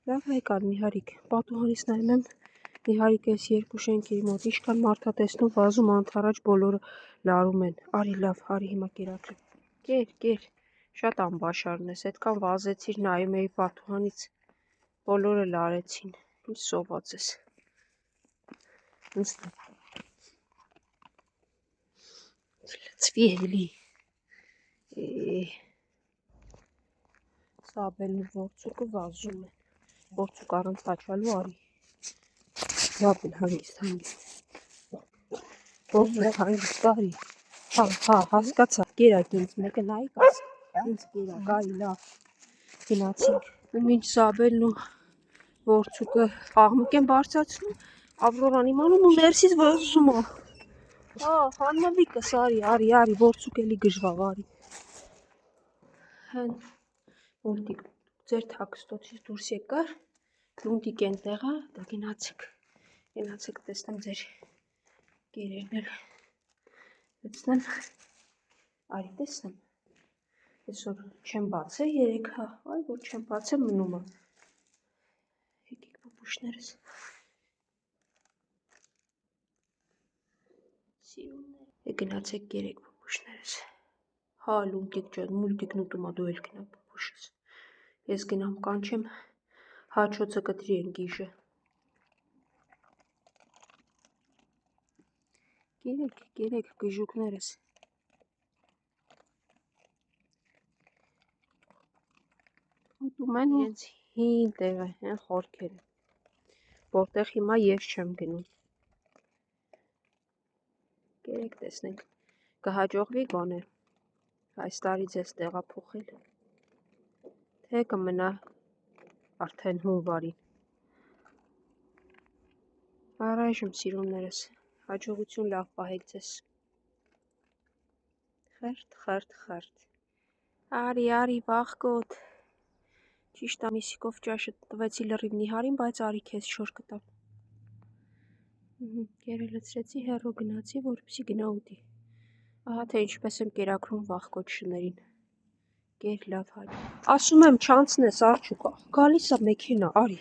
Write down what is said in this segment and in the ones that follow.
Լավ հայկան Նիհարիկ, պատուհանից նայում եմ, Նիհարիկ էս երկու շենքերի մոտ ինչքան մարդ ա տեսնում վազում անթառաջ բոլորը լարում են։ Արի լավ, արի հիմա կերակրեմ։ Կեր, շատ անբաշարն ես, այդքան վազեցիր նայում էի պատուհանից բոլորը լարեցին։ Ինչ սոված ես։ Լցվի էլի։ Սաբելն ու ворցուկը վազում են։ Ворցուկ առանց հաչալու արի։ Լավ էլ հանգիստ։ Ворցուկ հանգիստ արի։ Հա, հասկացա։ Կերակ ինձ մեկը նայիկ աս։ Ինձ կերակ, արի լավ։ Գնացինք։ Ու մինչ Սաբելն ու ворցուկը աղմուկ են բարձրացնում, Ավրորան իմանում ու ներսից վազում ա։ Հա, հաննվիկս արի, ворցուկ էլի գժվավ, արի։ Հեն Լունտիկ ձեր թաքստոցից դուրս եկար, Լունտիկ էնտեղ ա, դա գնացեք տեսնեմ ձեր կերերն էլ լցնեմ, արի տեսնեմ, այսօր չեմ բացել երեքա, այ որ չեմ բացել մնում ա, եկեք պուպուշներս, գնացեք կերեք պուպուշներս, հա Լունտիկ ջան, մուլտիկն ուտում ա դու էլ գնա պուպուշս, ես գնամ կանչեմ, հաչոցը կտրի են գիժը, կերեք գժուկներս, ուտում են իրենց հին տեղը, հեն խորքերը, որտեղ հիմա ես չեմ գնում, կերեք տեսնենք, կհաջողվի գոնե, այս տարի ձեզ տեղափոխել, թե կմնա արդեն հունվարին, առայժմ սիրուններս, հաջողություն լավ պահեք ձեզ, խրտ, արի վախկոտ, ճիշտ ամիսիկով ճաշը տվեցի լրիվ Նիհարին, բայց արի քեզ շոր կտամ, կերը լցրեցի հեռու գնացի, որպեսի գնա ուտի, ահա թե ինչպես եմ կերակրում վախկոտ շներին, կեր լավ հայ, ասում եմ չանցնես արջուկ, գալիս ա մեքենա, արի,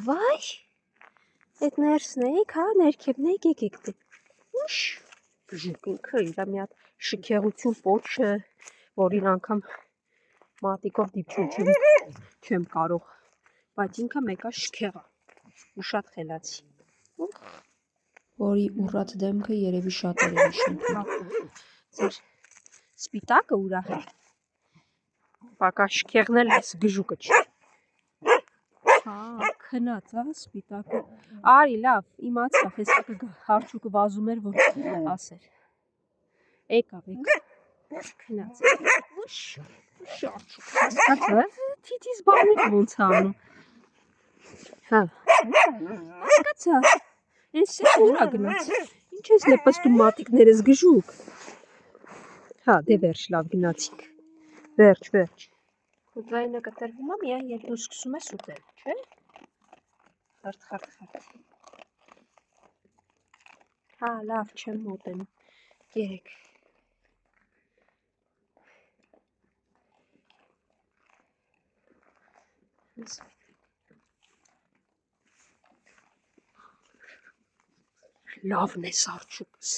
վայ, եկ ներսն էիք, հա, ներքևն էիք, եկեք դե, ուշ, բժուկ ինքը իրա մի հատ շքեղություն պոչը, որին անգամ մատիկով դիպչում չեմ կարող, բայց ինքը մեկա շքեղա, ու շատ խելացի, որի ուռած դեմքը երևի շատերը հիշեն, ձեր սպիտակը ուրախ է, պակա շքեղն էլ ես գժուկը չի, հա, քնած, սպիտակը, արի լավ, իմացավ, հեսա կգա, արջուկը վազում էր, որ ասեր, եկավ, քնած, ուշ արջուկ, հասկացա, թիթիզ բաներ ոնց անում, հա, հասկացա, ես սեկ ուրա գնաց, ինչ ես լպստում մատիկներս գժուկ, հա, դե վերջ, լավ գնացինք, վերջ, ու ձայնը կտրվում ա միայն երբ դու սկսում ես ուտել, չէ, խրտ, հա, լավ, չեմ մոտենում, կերեք, լավն ես արջուկս,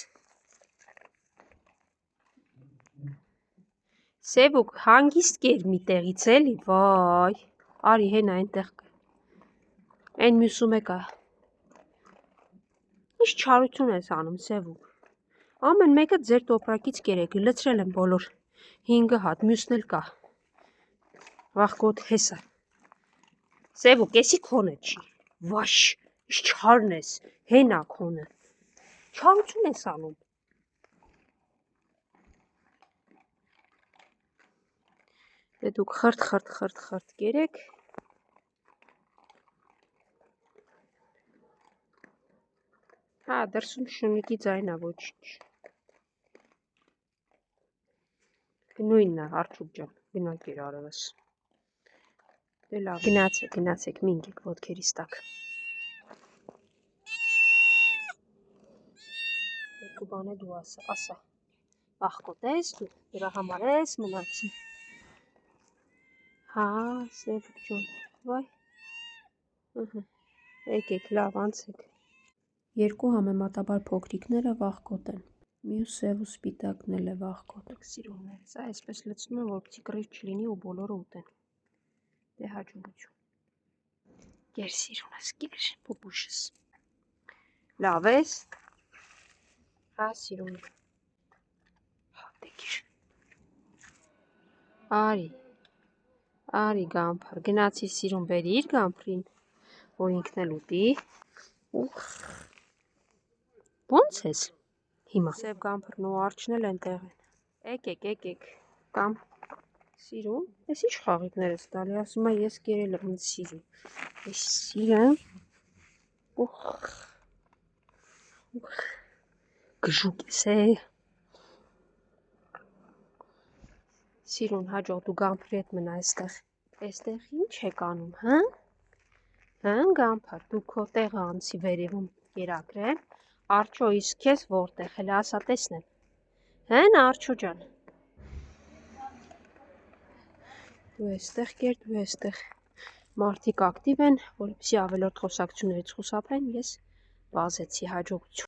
Սևուկ հանգիստ կեր մի տեղից էլի, վայ, արի հենա այնտեղ կա, այն մյուսում եկա, ինչ չարություն ես անում Սևուկ, ամեն մեկը ձեր տոպրակից կերեք, լցրել եմ բոլոր 5 հատ, մյուսն էլ կա, վախկոտ հեսա, Սևուկ եսի քոնը չի, վաշ, ինչ չարն ես, հենա քոնը, չարություն ես անում, դե դուք խրտ կերեք, հա, դրսում շունիկի ձայն ա ոչինչ, նույնն ա, արջուկ ջան, գնա կեր արևս, դե լավ, գնացեք, մինգեք ոտքերիս տակ, երկու բան է դու ասա, աղկոտ ես դու, դրա համար ես մնացի, Հա, սև ջան, վայ, եկեք, լավ, անցեք։ Երկու համեմատաբար փոքրիկները վախկոտ են, մյուս սև ու սպիտակն էլ է վախկոտ, սիրուններ, սա այսպես լցնում եմ, որպեսզի կռիվ չլինի ու բոլորը ուտեն, դե հաջողություն, կեր սիրունս, կեր, պուպուշս, լավ ես, հա սիրուն, հա դե կեր, Արի գամփր, գնացի սիրուն բերիր գամփրին, որ ինքն էլ ուտի, ոնց ես, հիմա, սև գամփրն ու արջն էլ են տեղ են, եկեք, կամ, սիրուն, ես ինչ խաղիկներ ես տալի, ասում է ես կերել եմ ինձ սիրուն, ես սիրեմ, գժուկ ես Սիրուն, հաջող դու գամփրի հետ մնա այստեղ ինչ եք անում, հա, գամփր, դու քո տեղը անցի վերևում կերակրեմ, Արջո իսկ քեզ որտեղ, հələ ասա տեսնեմ, հեն Արջո ջան, դու այստեղ կեր, դու այստեղ, մարդիկ ակտիվ են, որպեսզի ավելորդ խոսակցություններից խուսափեն, ես վազեցի, հաջողություն։